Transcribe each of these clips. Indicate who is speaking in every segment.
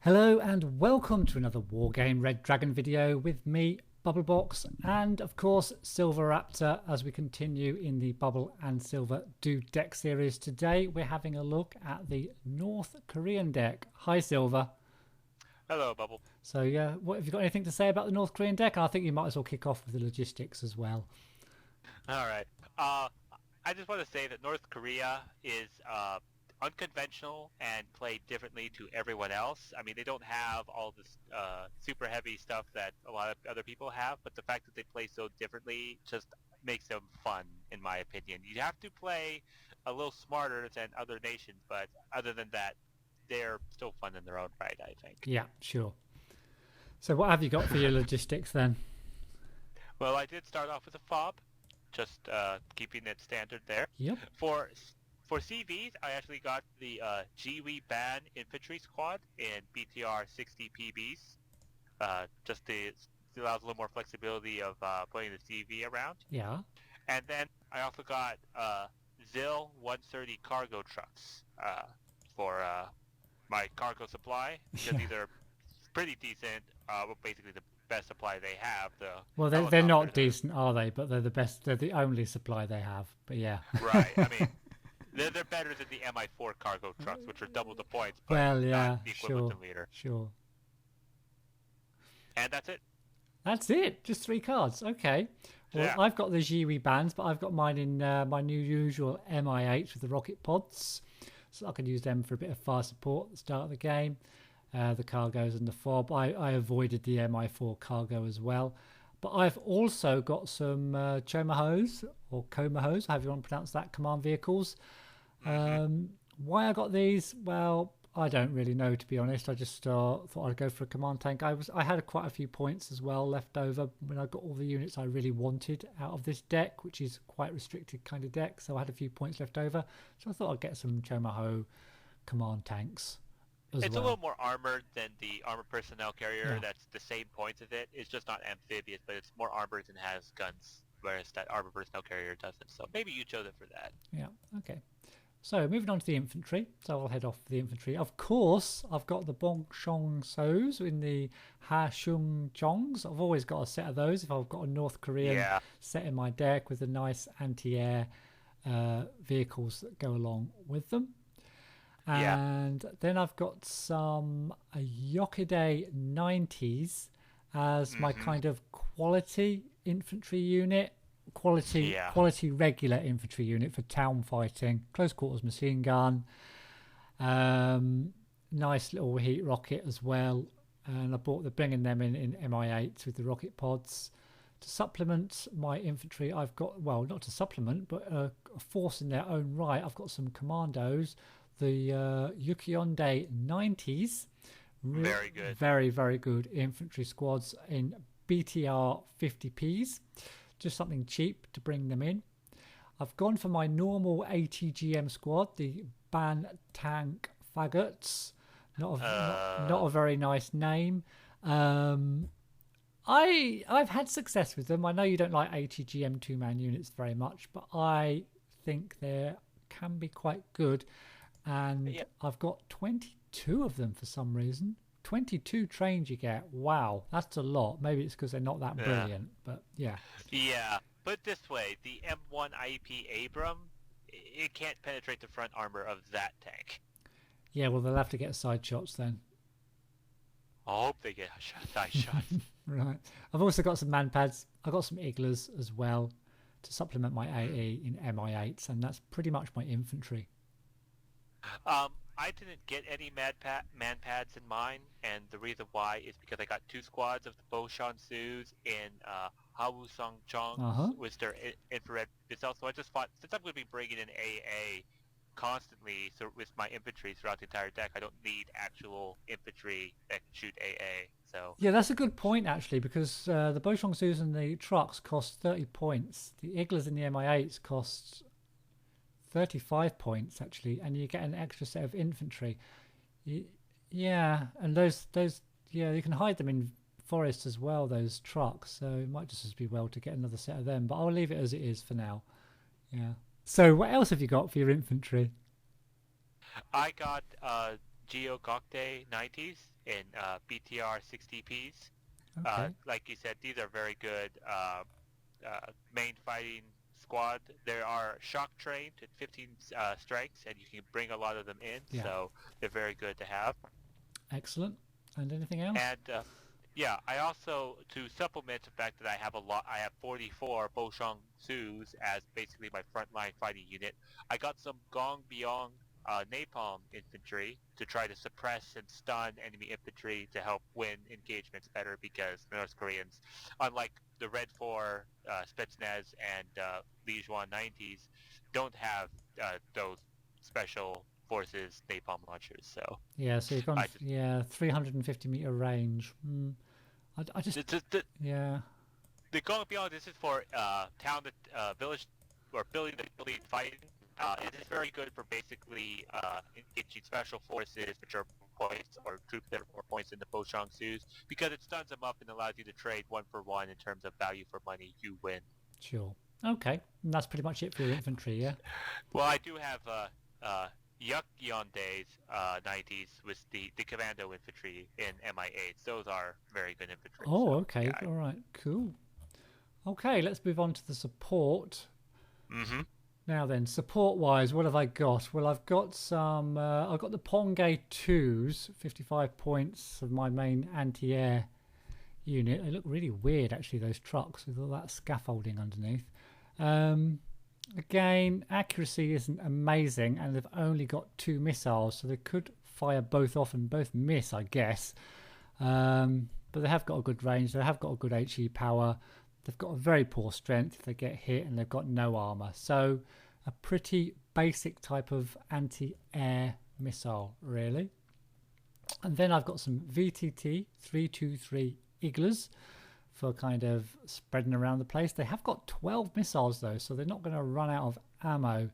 Speaker 1: Hello and welcome to another Wargame Red Dragon video with me, Bubblebox, and of course Silveraptor as we continue in the Bubble and Silver Do deck series. Today we're having a look at the North Korean deck. Hi Silver.
Speaker 2: Hello, Bubble.
Speaker 1: So yeah, what have you got anything to say about the North Korean deck? I think you might as well kick off with the logistics as well.
Speaker 2: All right. I just want to say that North Korea is unconventional and played differently to everyone else. I mean, they don't have all this super heavy stuff that a lot of other people have, but the fact that they play so differently just makes them fun, in my opinion. You have to play a little smarter than other nations, but other than that, they're still fun in their own right, I think.
Speaker 1: Yeah, sure. So what have you got for your logistics then?
Speaker 2: Well, I did start off with a fob, just keeping it standard there.
Speaker 1: Yep.
Speaker 2: For CVs, I actually got the Jiwi Ban Infantry Squad in BTR 60 PBs, just to allows a little more flexibility of putting the CV around.
Speaker 1: Yeah.
Speaker 2: And then I also got ZIL 130 cargo trucks for my cargo supply, because these are pretty decent, basically the best supply they have.
Speaker 1: Well, they're not decent, are they? But they're the best. They're the only supply they have. But yeah.
Speaker 2: Right. I mean, they're better than the MI4 cargo trucks, which are double the points, but
Speaker 1: well, yeah,
Speaker 2: not the equivalent to leader.
Speaker 1: Sure.
Speaker 2: And that's it.
Speaker 1: That's it. Just 3 cards. Okay. Well,
Speaker 2: yeah.
Speaker 1: I've got the Jiwi bands, but I've got mine in my new usual MI8 with the rocket pods, so I can use them for a bit of fire support at the start of the game. The cargoes and the fob. I avoided the MI4 cargo as well. But I've also got some Chomahos, or Comahos, however you want to pronounce that, command vehicles. Why I got these? Well, I don't really know, to be honest. I just thought I'd go for a command tank. I had quite a few points as well left over when I got all the units I really wanted out of this deck, which is quite restricted kind of deck. So I had a few points left over. So I thought I'd get some Chomaho command tanks.
Speaker 2: It's a little more armored than the armored personnel carrier. That's the same points of it. It's just not amphibious, but it's more armored and has guns, whereas that armored personnel carrier doesn't. So maybe you chose it for that.
Speaker 1: Yeah, okay. So moving on to the infantry. So I'll head off the infantry. Of course, I've got the Bongshong Sos in the Ha Shung Chongs. I've always got a set of those if I've got a North Korean set in my deck with the nice anti-air vehicles that go along with them. And then I've got some Yokide 90s as my kind of quality infantry unit, quality regular infantry unit for town fighting, close quarters machine gun, nice little heat rocket as well. And they're bringing them in MI8 with the rocket pods to supplement my infantry. I've got, well, not to supplement, but a force in their own right. I've got some commandos. The Yukionde 90s,
Speaker 2: very good,
Speaker 1: very, very good infantry squads in BTR 50Ps, just something cheap to bring them in. I've gone for my normal ATGM squad, the Ban Tank Faggots, not a very nice name. I've had success with them. I know you don't like ATGM 2-man units very much, but I think they can be quite good. And I've got 22 of them for some reason. 22 trains you get. Wow, that's a lot. Maybe it's because they're not that brilliant, but yeah.
Speaker 2: Yeah, put it this way, the M1 IP Abram, it can't penetrate the front armor of that tank.
Speaker 1: Yeah, well, they'll have to get side shots then.
Speaker 2: I hope they get side shots.
Speaker 1: Right. I've also got some man pads. I've got some Iglas as well to supplement my AE in MI8s, and that's pretty much my infantry.
Speaker 2: I didn't get any man pads in mine, and the reason why is because I got 2 squads of the Boshan Sus in Hawusong Chongs with their infrared missiles. So I just thought, since I'm going to be bringing in AA constantly with my infantry throughout the entire deck, I don't need actual infantry that can shoot AA. So
Speaker 1: yeah, that's a good point actually, because the Boshan Sus and the trucks cost 30 points. The Iglas and the MI8s cost 35 points actually, and you get an extra set of infantry. Yeah, and those you can hide them in forest as well, those trucks, so it might just as be well to get another set of them, but I'll leave it as it is for now. So what else have you got for your infantry?
Speaker 2: I got Geococte 90s in BTR 60Ps.
Speaker 1: Okay.
Speaker 2: Like you said, these are very good main fighting squad. There are shock trained at 15 strengths, and you can bring a lot of them in,
Speaker 1: Yeah.
Speaker 2: so they're very good to have.
Speaker 1: Excellent. And anything else?
Speaker 2: And yeah, I also, to supplement the fact that I have 44 Boshong Sus as basically my frontline fighting unit. I got some Gong Biong napalm infantry to try to suppress and stun enemy infantry to help win engagements better, because the North Koreans, unlike the Red 4 Spetsnaz and Lijuan 90s, don't have those special forces napalm launchers. So
Speaker 1: Yeah, so you've gone,
Speaker 2: I just
Speaker 1: 350-meter range. I just, yeah.
Speaker 2: the Going Beyond, this is for town, village, or building to building fighting. It is very good for basically engaging special forces, which are points, or troops that are 4 points in the Boshong Sus, because it stuns them up and allows you to trade 1-for-1 in terms of value for money. You win.
Speaker 1: Sure. Okay. And that's pretty much it for your infantry, yeah?
Speaker 2: Well, I do have Yuk Yonde's 90s with the commando infantry in MI8s. Those are very good infantry.
Speaker 1: Oh,
Speaker 2: so,
Speaker 1: okay.
Speaker 2: Yeah.
Speaker 1: All right. Cool. Okay, let's move on to the support.
Speaker 2: Mm-hmm.
Speaker 1: Now then, support-wise, what have I got? Well, I've got some... I've got the Pongay 2s, 55 points of my main anti-air unit. They look really weird, actually, those trucks, with all that scaffolding underneath. Again, accuracy isn't amazing, and they've only got 2 missiles, so they could fire both off and both miss, I guess. But they have got a good range. They have got a good HE power. They've got a very poor strength if they get hit, and they've got no armor. So a pretty basic type of anti-air missile, really. And then I've got some VTT 323 Iglas for kind of spreading around the place. They have got 12 missiles though, so they're not going to run out of ammo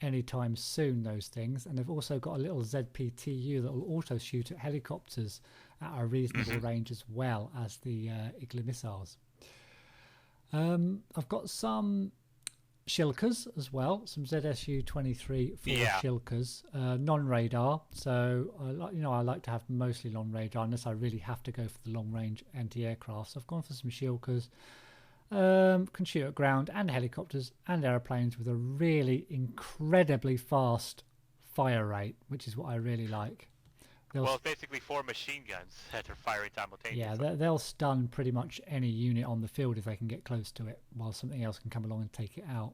Speaker 1: anytime soon, those things. And they've also got a little ZPTU that will auto shoot at helicopters at a reasonable range, as well as the Igla missiles. I've got some Shilkas as well, some ZSU 23 for Shilkas, non-radar. So I like to have mostly non-radar unless I really have to go for the long-range anti-aircraft. So I've gone for some Shilkas. Can shoot at ground and helicopters and airplanes with a really incredibly fast fire rate, which is what I really like.
Speaker 2: Well, it's basically 4 machine guns that are firing simultaneously.
Speaker 1: Yeah, they'll stun pretty much any unit on the field if they can get close to it, while something else can come along and take it out.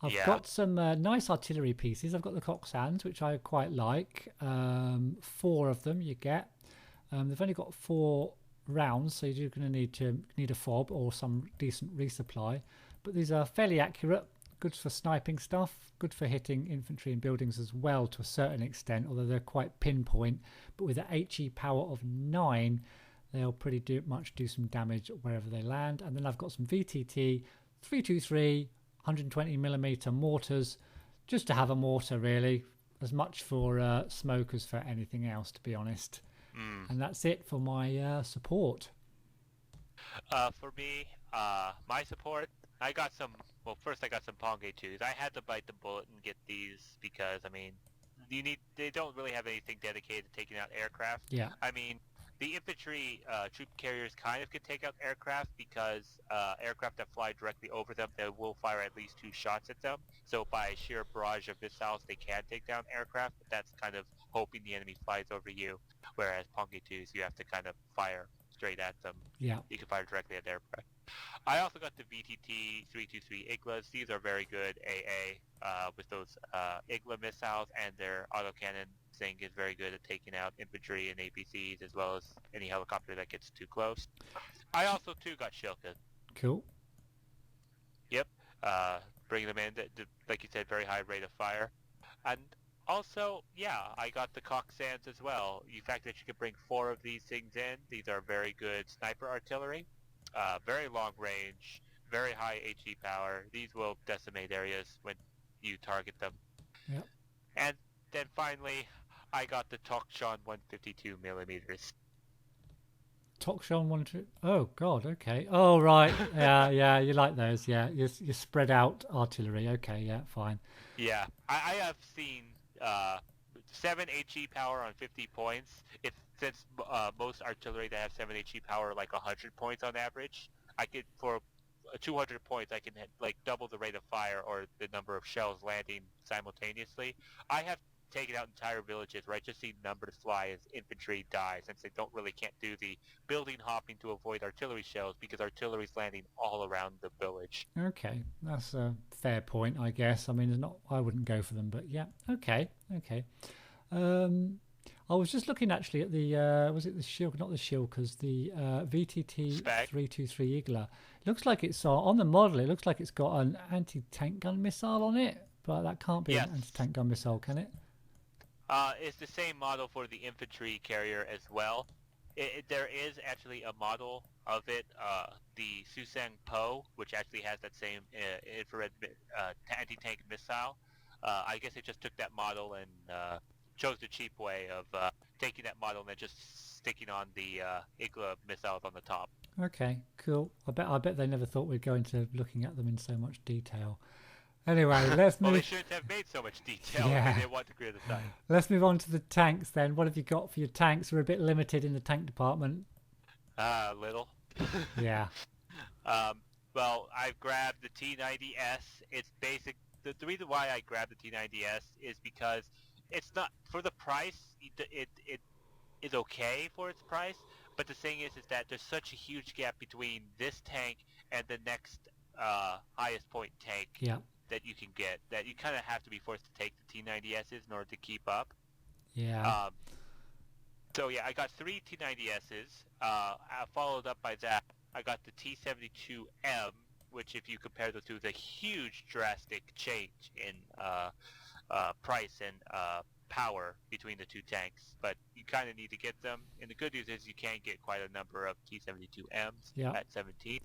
Speaker 1: I've got some nice artillery pieces. I've got the Coxswains, which I quite like. 4 of them you get. They've only got 4 rounds, so you're going to need a fob or some decent resupply. But these are fairly accurate. Good for sniping stuff, good for hitting infantry and buildings as well to a certain extent, although they're quite pinpoint. But with an HE power of 9, they'll pretty much do some damage wherever they land. And then I've got some VTT 323 120mm mortars, just to have a mortar really, as much for smoke as for anything else, to be honest. And that's it for my support.
Speaker 2: For me, my support, I got some. Well, first I got some Pongay 2s. I had to bite the bullet and get these because, I mean, they don't really have anything dedicated to taking out aircraft.
Speaker 1: Yeah.
Speaker 2: I mean, the infantry troop carriers kind of can take out aircraft because aircraft that fly directly over them, they will fire at least 2 shots at them. So by sheer barrage of missiles, they can take down aircraft, but that's kind of hoping the enemy flies over you. Whereas Pongay 2s, you have to kind of fire straight at them.
Speaker 1: Yeah.
Speaker 2: You can fire directly at aircraft. I also got the VTT 323 Iglas. These are very good AA with those Igla missiles, and their autocannon thing is very good at taking out infantry and APCs as well as any helicopter that gets too close. I also too got Shilka.
Speaker 1: Cool.
Speaker 2: Yep. Bringing them in, like you said, very high rate of fire. And also, I got the Coxswains as well. The fact that you can bring 4 of these things in, these are very good sniper artillery. Very long range, very high HE power. These will decimate areas when you target them.
Speaker 1: Yep.
Speaker 2: And then finally, I got the Tokshan 152mm.
Speaker 1: Tokshan 152. Oh God. Okay. Oh right. Yeah. You like those? Yeah. You spread out artillery. Okay. Yeah. Fine.
Speaker 2: Yeah. I have seen 7 HE power on 50 points. Since most artillery that have 7 HE power are like 100 points on average, I could for 200 points I can hit, like double the rate of fire or the number of shells landing simultaneously. I have taken out entire villages where I just see numbers fly as infantry die, since they can't do the building hopping to avoid artillery shells because artillery's landing all around the village.
Speaker 1: Okay, that's a fair point, I guess. I mean, there's not. I wouldn't go for them, but yeah. Okay. I was just looking actually at the was it the shield? Not the Shilkers, the VTT 323 Igla. Looks like it's on the model. It looks like it's got an anti-tank gun missile on it, but that can't be an anti-tank gun missile, can it?
Speaker 2: It's the same model for the infantry carrier as well. There is actually a model of it, the Susang Po, which actually has that same infrared anti-tank missile. I guess they just took that model and chose the cheap way of taking that model and then just sticking on the Igla missiles on the top.
Speaker 1: Okay, cool. I bet they never thought we'd go into looking at them in so much detail. Anyway, let's move.
Speaker 2: Well, they shouldn't have made so much detail. Yeah. They didn't want to clear the site.
Speaker 1: Let's move on to the tanks then. What have you got for your tanks? We're a bit limited in the tank department.
Speaker 2: Little.
Speaker 1: Yeah.
Speaker 2: Well, I've grabbed the T90S. It's basic. The reason why I grabbed the T90S is because it's not for the price. It is okay for its price, but the thing is that there's such a huge gap between this tank and the next highest point tank.
Speaker 1: Yeah.
Speaker 2: That you can get, that you kind of have to be forced to take the T90Ss in order to keep up.
Speaker 1: Yeah.
Speaker 2: So yeah, I got 3 T90Ss. Followed up by that, I got the T72M, which if you compare the two, is a huge drastic change in price and power between the two tanks. But you kind of need to get them. And the good news is you can get quite a number of T72Ms at 17.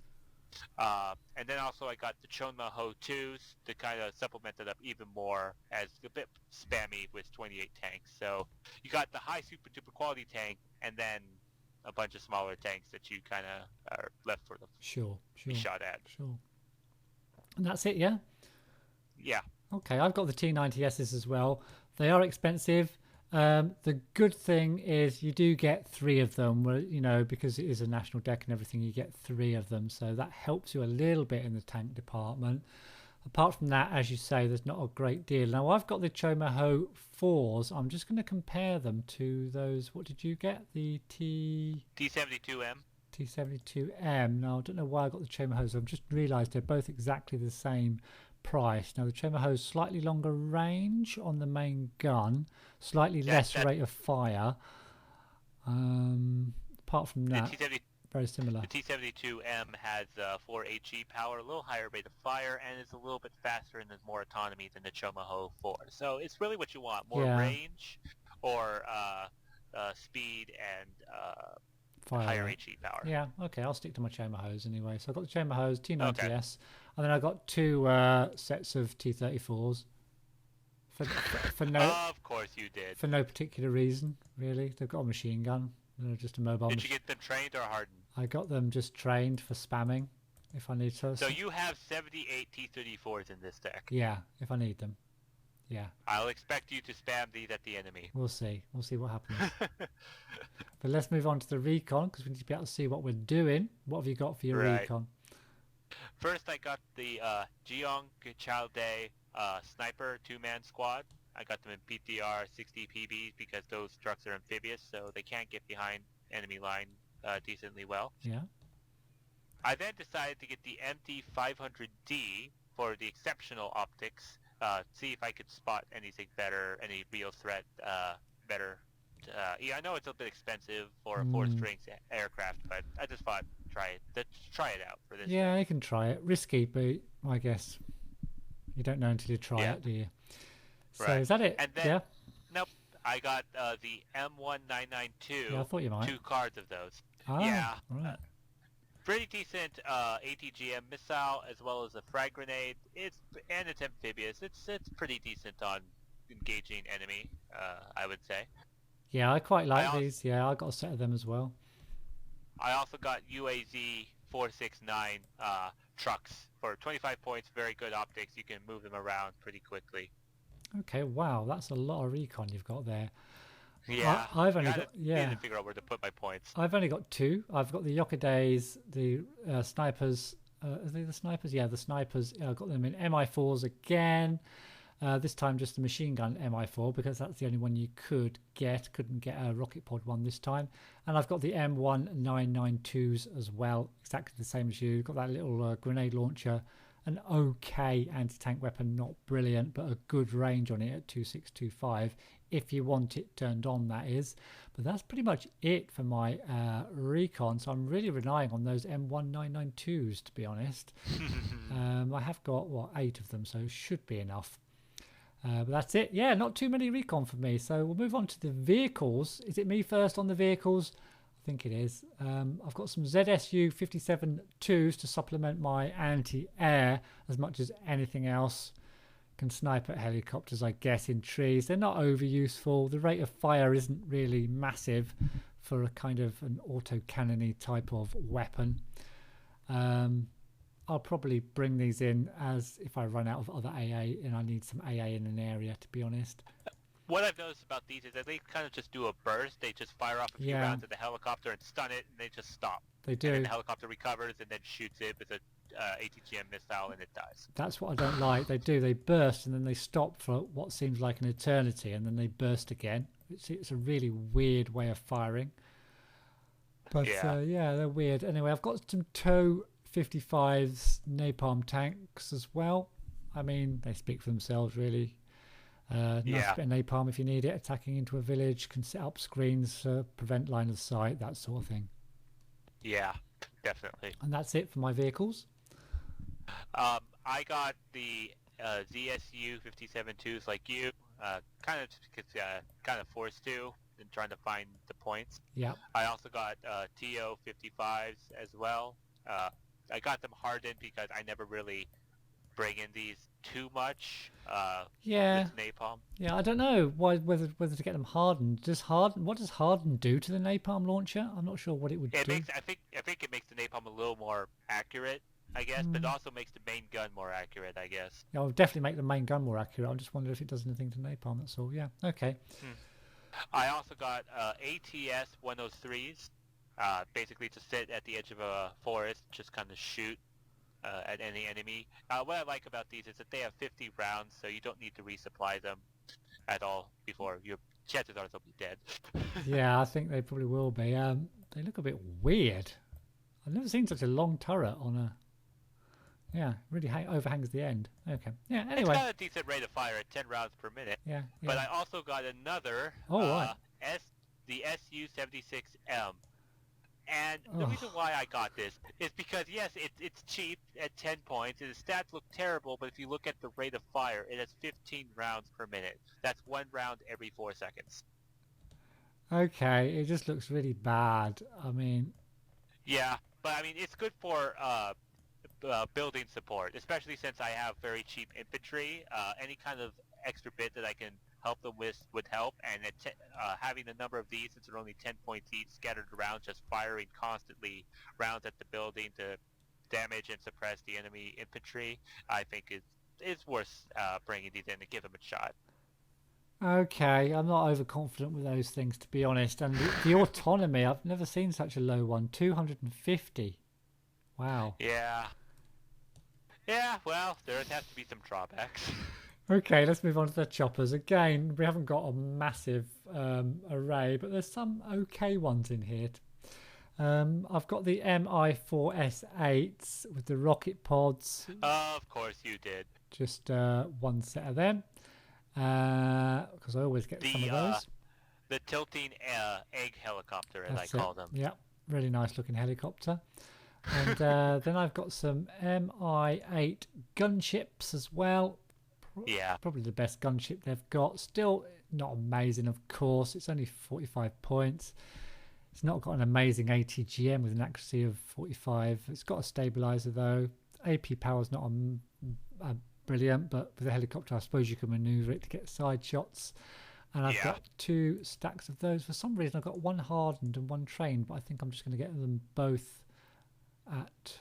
Speaker 2: And then also I got the Chonma Ho 2s to kind of supplement it up even more, as a bit spammy with 28 tanks. So you got the high super duper quality tank and then a bunch of smaller tanks that you kind of are left for the be shot at.
Speaker 1: Sure. And that's it, yeah?
Speaker 2: Yeah.
Speaker 1: Okay, I've got the T90Ss as well. They are expensive. The good thing is you do get 3 of them, because it is a national deck and everything, you get 3 of them. So that helps you a little bit in the tank department. Apart from that, as you say, there's not a great deal. Now, I've got the Chomaho 4s. I'm just going to compare them to those. What did you get? The
Speaker 2: T72M.
Speaker 1: T72M. Now, I don't know why I got the Chomahos. I've just realised they're both exactly the same price. Now the Chomaho's slightly longer range on the main gun, slightly less rate of fire. Apart from that, very similar.
Speaker 2: The T72M has 4 HE power, a little higher rate of fire, and is a little bit faster and has more autonomy than the Chomaho 4. So it's really what you want: more range or speed and higher HE power.
Speaker 1: Yeah, okay, I'll stick to my Chomahos anyway. So I've got the Chomahos T90S, and then I've got 2 sets of T34s. For no,
Speaker 2: of course you did.
Speaker 1: For no particular reason, really. They've got a machine gun. They're just a mobile.
Speaker 2: Did you get them trained or hardened?
Speaker 1: I got them just trained for spamming, if I need to.
Speaker 2: So you have 78 T34s in this deck.
Speaker 1: Yeah, if I need them. Yeah.
Speaker 2: I'll expect you to spam these at the enemy.
Speaker 1: We'll see. We'll see what happens. But let's move on to the recon, because we need to be able to see what we're doing. What have you got for your recon?
Speaker 2: First, I got the Jeong Chalde Sniper 2-man squad. I got them in PTR 60 PBs because those trucks are amphibious, so they can't get behind enemy line decently well.
Speaker 1: Yeah.
Speaker 2: I then decided to get the MT500D for the exceptional optics. See if I could spot anything better, any real threat better. Yeah, I know it's a bit expensive for a 4-string aircraft, but I just thought try it out for this.
Speaker 1: Yeah, you can try it. Risky, but I guess you don't know until you try it, do you? So is that it?
Speaker 2: And then, nope, I got the M1992.
Speaker 1: Yeah, I thought you might.
Speaker 2: 2 cards of those.
Speaker 1: Yeah. Right.
Speaker 2: Pretty decent ATGM missile as well as a frag grenade. It's amphibious. It's pretty decent on engaging enemy, I would say.
Speaker 1: Yeah, I quite like these. Yeah, I got a set of them as well.
Speaker 2: I also got UAZ 469 trucks for 25 points. Very good optics. You can move them around pretty quickly.
Speaker 1: Okay, wow, that's a lot of recon you've got there.
Speaker 2: Yeah,
Speaker 1: I've only
Speaker 2: gotta
Speaker 1: got
Speaker 2: need to figure out where to put my points.
Speaker 1: I've only got two. I've got the Yokodays, the snipers. Are they the snipers? Yeah, the snipers. I've got them in MI4s again. This time just the machine gun MI4 because that's the only one you could get. Couldn't get a rocket pod one this time. And I've got the M1992s as well, exactly the same as you. Got that little grenade launcher, an okay anti-tank weapon, not brilliant, but a good range on it at 2625 if you want it turned on, that is. But that's pretty much it for my recon, so I'm really relying on those M1992s, to be honest. I have got, 8 of them, so should be enough. But that's it. Yeah, not too many recon for me. So we'll move on to the vehicles. Is it me first on the vehicles? I think it is. I've got some ZSU 57-2s to supplement my anti-air as much as anything else. Can snipe at helicopters, I guess, in trees. They're not over useful. The rate of fire isn't really massive for a kind of an auto-cannony type of weapon. I'll probably bring these in as if I run out of other AA and I need some AA in an area, to be honest.
Speaker 2: What I've noticed about these is that they kind of just do a burst. They just fire off a few rounds at the helicopter and stun it, and they just stop.
Speaker 1: They do.
Speaker 2: And then the helicopter recovers and then shoots it with a ATGM missile, and it dies.
Speaker 1: That's what I don't like. They do. They burst and then they stop for what seems like an eternity, and then they burst again. It's a really weird way of firing. But yeah, they're weird. Anyway, I've got some TOW 55's napalm tanks as well. I mean, they speak for themselves, really. Nice bit of napalm if you need it. Attacking into a village, can set up screens, prevent line of sight, that sort of thing.
Speaker 2: Yeah, definitely.
Speaker 1: And that's it for my vehicles.
Speaker 2: I got the ZSU 57-2s like you, kind of just because kind of forced to and trying to find the points.
Speaker 1: Yeah.
Speaker 2: I also got TO 55s as well. I got them hardened because I never really bring in these too much. With napalm. Yeah,
Speaker 1: I don't know whether to get them hardened. What does harden do to the napalm launcher? I'm not sure what it would do.
Speaker 2: I think it makes the napalm a little more accurate, I guess, but it also makes the main gun more accurate, I guess.
Speaker 1: Yeah, I'll definitely make the main gun more accurate. I just wonder if it does anything to napalm. That's all. Yeah. Okay.
Speaker 2: I also got ATS 103s. Basically to sit at the edge of a forest, just kind of shoot at any enemy. What I like about these is that they have 50 rounds, so you don't need to resupply them at all before your chances are they'll be dead.
Speaker 1: Yeah, I think they probably will be. They look a bit weird. I've never seen such a long turret on a... Yeah, really overhangs the end. Okay. Yeah, anyway.
Speaker 2: It's got a decent rate of fire at 10 rounds per minute.
Speaker 1: Yeah.
Speaker 2: But I also got another...
Speaker 1: right.
Speaker 2: The SU-76M. And the reason why I got this is because, yes, it's cheap at 10 points. The stats look terrible, but if you look at the rate of fire, it has 15 rounds per minute. That's 1 round every 4 seconds.
Speaker 1: Okay, it just looks really bad. I mean...
Speaker 2: Yeah, but I mean, it's good for building support, especially since I have very cheap infantry. Any kind of extra bit that I can help them with would help, and having a number of these, since they're only 10 points each, scattered around, just firing constantly rounds at the building to damage and suppress the enemy infantry, I think is worth bringing these in and give them a shot.
Speaker 1: Okay, I'm not overconfident with those things, to be honest. And the autonomy, I've never seen such a low one. 250. Wow.
Speaker 2: Yeah. Yeah, well, there has to be some drawbacks.
Speaker 1: Okay, let's move on to the choppers. Again, we haven't got a massive array, but there's some okay ones in here. I've got the MI4S8s with the rocket pods.
Speaker 2: Of course you did.
Speaker 1: Just one set of them. Because I always get some of those.
Speaker 2: The tilting egg helicopter, as I call them.
Speaker 1: Yeah, really nice looking helicopter. And then I've got some MI8 gunships as well.
Speaker 2: Yeah.
Speaker 1: Probably the best gunship they've got. Still not amazing, of course. It's only 45 points. It's not got an amazing ATGM with an accuracy of 45. It's got a stabilizer though. AP power's not brilliant, but with a helicopter I suppose you can maneuver it to get side shots. And I've got 2 stacks of those. For some reason I've got 1 hardened and 1 trained, but I think I'm just going to get them both at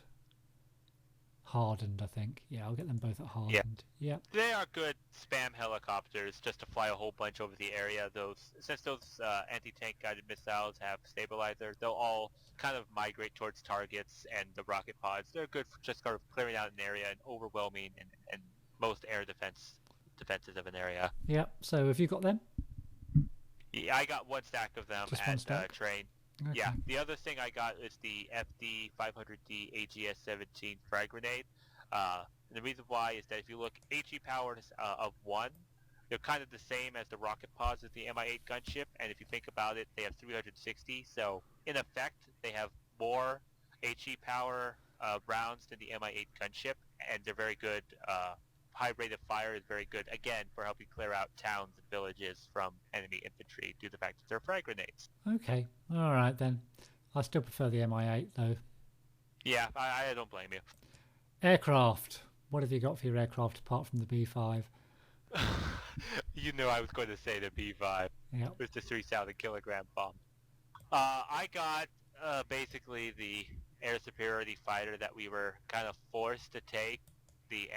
Speaker 1: hardened, I think. Yeah, I'll get them both at hardened. Yeah.
Speaker 2: They are good spam helicopters just to fly a whole bunch over the area. Since those anti-tank guided missiles have stabilizer, they'll all kind of migrate towards targets, and the rocket pods, they're good for just kind of clearing out an area and overwhelming and most air defenses of an area.
Speaker 1: Yeah. So have you got them?
Speaker 2: Yeah, I got one stack of them
Speaker 1: Just one
Speaker 2: at
Speaker 1: stack?
Speaker 2: train.
Speaker 1: Okay.
Speaker 2: Yeah, the other thing I got is the FD 500D AGS-17 frag grenade. And the reason why is that if you look HE power of 1, they're kind of the same as the rocket pods of the Mi-8 gunship, and if you think about it, they have 360, so in effect, they have more HE power rounds than the Mi-8 gunship, and they're very good. High rate of fire is very good, again, for helping clear out towns and villages from enemy infantry due to the fact that they're frag grenades.
Speaker 1: Okay. All right, then. I still prefer the Mi-8, though.
Speaker 2: Yeah, I don't blame you.
Speaker 1: Aircraft. What have you got for your aircraft apart from the B5?
Speaker 2: You knew I was going to say the B5
Speaker 1: Yeah.
Speaker 2: with the 3,000 kilogram bomb. I got basically the air superiority fighter that we were kind of forced to take, the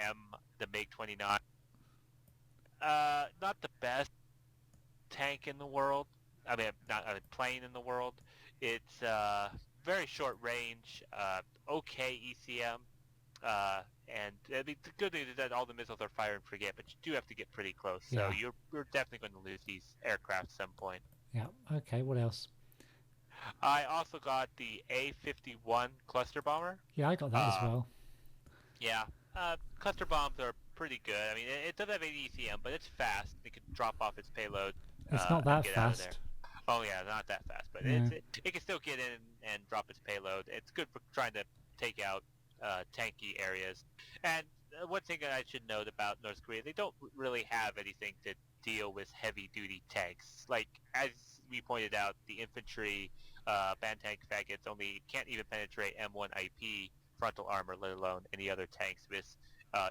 Speaker 2: MiG-29. Not the best tank in the world. I mean, not a plane in the world. It's very short range, okay ECM, and I mean, the good news is that all the missiles are fire and forget, but you do have to get pretty close. So
Speaker 1: Yeah.
Speaker 2: you're definitely going to lose these aircraft at some point.
Speaker 1: Yeah. Okay. What else?
Speaker 2: I also got the A-51 cluster bomber.
Speaker 1: Yeah, I got that as well.
Speaker 2: Yeah, cluster bombs are pretty good. I mean, it doesn't have any ECM, but it's fast. It can drop off its payload.
Speaker 1: It's not that
Speaker 2: get out of there.
Speaker 1: fast.
Speaker 2: Oh yeah, not that fast, but
Speaker 1: Yeah.
Speaker 2: it can still get in and drop its payload. It's good for trying to take out tanky areas. And one thing that I should note about North Korea, they don't really have anything to deal with heavy-duty tanks. Like, as we pointed out, the infantry band tank faggots only can't even penetrate M1 IP frontal armor, let alone any other tanks with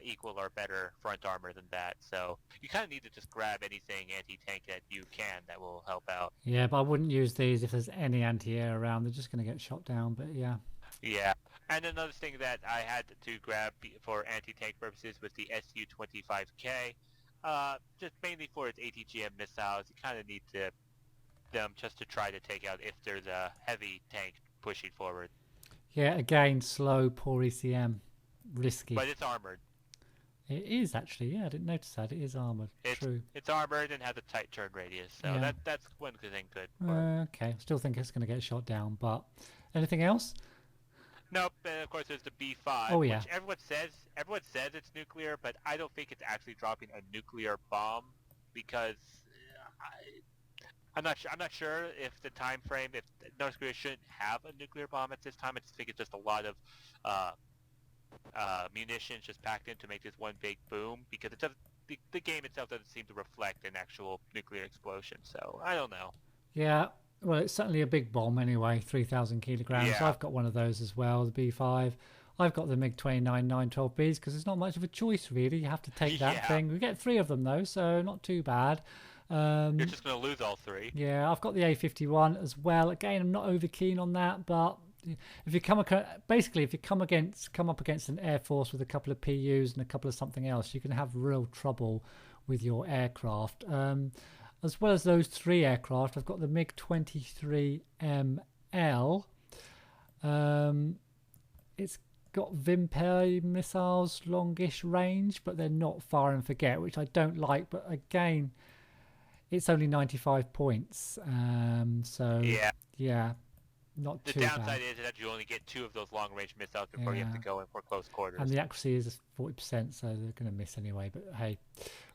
Speaker 2: equal or better front armor than that. So you kind of need to just grab anything anti-tank that you can that will help out.
Speaker 1: Yeah, but I wouldn't use these if there's any anti-air around. They're just going to get shot down, but yeah.
Speaker 2: Yeah. And another thing that I had to grab for anti-tank purposes was the Su-25K. Just mainly for its ATGM missiles. You kind of need them just to try to take out if there's a heavy tank pushing forward.
Speaker 1: Yeah, again, slow, poor ECM. Risky.
Speaker 2: But it's armored.
Speaker 1: It is actually, yeah, I didn't notice that. It is armoured. True.
Speaker 2: It's armored and has a tight turn radius, so
Speaker 1: Yeah.
Speaker 2: that's one good thing good for it.
Speaker 1: Okay, still think it's going to get shot down, but anything else?
Speaker 2: Nope, and of course there's the B5,
Speaker 1: Oh, yeah.
Speaker 2: which everyone says it's nuclear, but I don't think it's actually dropping a nuclear bomb because I'm not sure if the time frame, if North Korea shouldn't have a nuclear bomb at this time. I just think it's just a lot of munitions just packed in to make this one big boom, because it doesn't, the game itself doesn't seem to reflect an actual nuclear explosion, so I don't know.
Speaker 1: Yeah, well, it's certainly a big bomb anyway, 3,000 kilograms.
Speaker 2: Yeah.
Speaker 1: I've got one of those as well, the B5. I've got the MiG-29 912Bs because there's not much of a choice, really. You have to take that
Speaker 2: Yeah.
Speaker 1: thing. We get 3 of them, though, so not too bad.
Speaker 2: You're just going to lose all 3.
Speaker 1: Yeah, I've got the A51 as well. Again, I'm not over keen on that, but if you come up against an air force with a couple of PUs and a couple of something else, you can have real trouble with your aircraft. As well as those 3 aircraft, I've got the MiG-23ML. It's got Vimper missiles, longish range, but they're not fire and forget, which I don't like. But again, it's only 95 points. So yeah, not
Speaker 2: The
Speaker 1: too
Speaker 2: downside
Speaker 1: bad.
Speaker 2: is that you only get 2 of those long-range missiles before you have to go in for close quarters.
Speaker 1: And the accuracy is 40%, so they're going to miss anyway. But hey,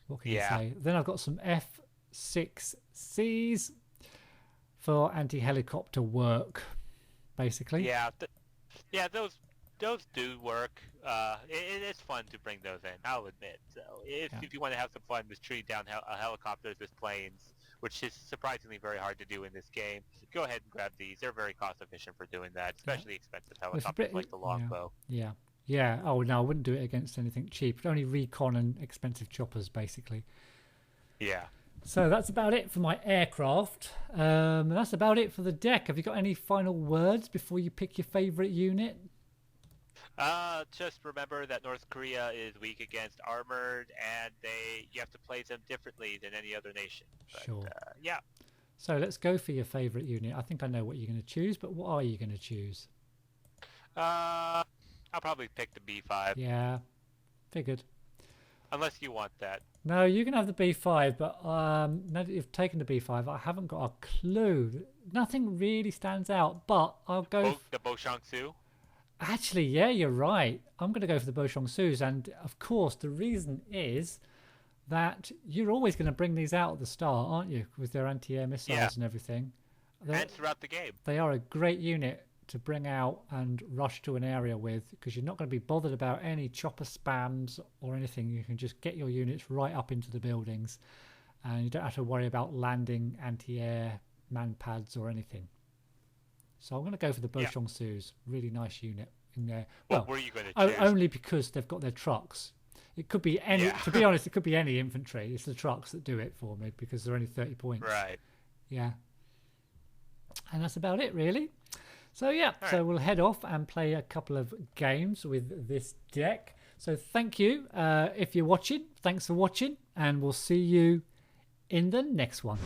Speaker 1: what can you
Speaker 2: Yeah.
Speaker 1: say? Then I've got some F6Cs for anti-helicopter work, basically.
Speaker 2: Yeah, those do work. It's fun to bring those in, I'll admit. So if you want to have some fun with treating down helicopters with planes, which is surprisingly very hard to do in this game, go ahead and grab these. They're very cost efficient for doing that, especially expensive helicopters like the longbow.
Speaker 1: Yeah. Oh no, I wouldn't do it against anything cheap. Only recon and expensive choppers, basically.
Speaker 2: Yeah.
Speaker 1: So that's about it for my aircraft. That's about it for the deck. Have you got any final words before you pick your favourite unit?
Speaker 2: Just remember that North Korea is weak against armored, and you have to play them differently than any other nation. But,
Speaker 1: Sure.
Speaker 2: Yeah.
Speaker 1: So let's go for your favourite unit. I think I know what you're going to choose, but what are you going to choose?
Speaker 2: I'll probably pick the B5.
Speaker 1: Yeah, figured.
Speaker 2: Unless you want that.
Speaker 1: No, you can have the B5, but now that you've taken the B5, I haven't got a clue. Nothing really stands out, but I'll go...
Speaker 2: The Boshang-su?
Speaker 1: Actually, yeah, you're right. I'm going to go for the Boshang-sus, and of course, the reason is that you're always going to bring these out at the start, aren't you? With their anti-air missiles and everything.
Speaker 2: And throughout the game.
Speaker 1: They are a great unit to bring out and rush to an area with, because you're not going to be bothered about any chopper spams or anything. You can just get your units right up into the buildings, and you don't have to worry about landing anti-air man pads or anything. So I'm going to go for the Boshang-sus. Really nice unit in there. Well,
Speaker 2: what were you going to choose?
Speaker 1: Only because they've got their trucks. It could be any, to be honest, it could be any infantry. It's the trucks that do it for me, because they're only 30 points.
Speaker 2: Right.
Speaker 1: Yeah. And that's about it, really. So yeah, so we'll head off and play a couple of games with this deck. So thank you. If you're watching, thanks for watching, and we'll see you in the next one.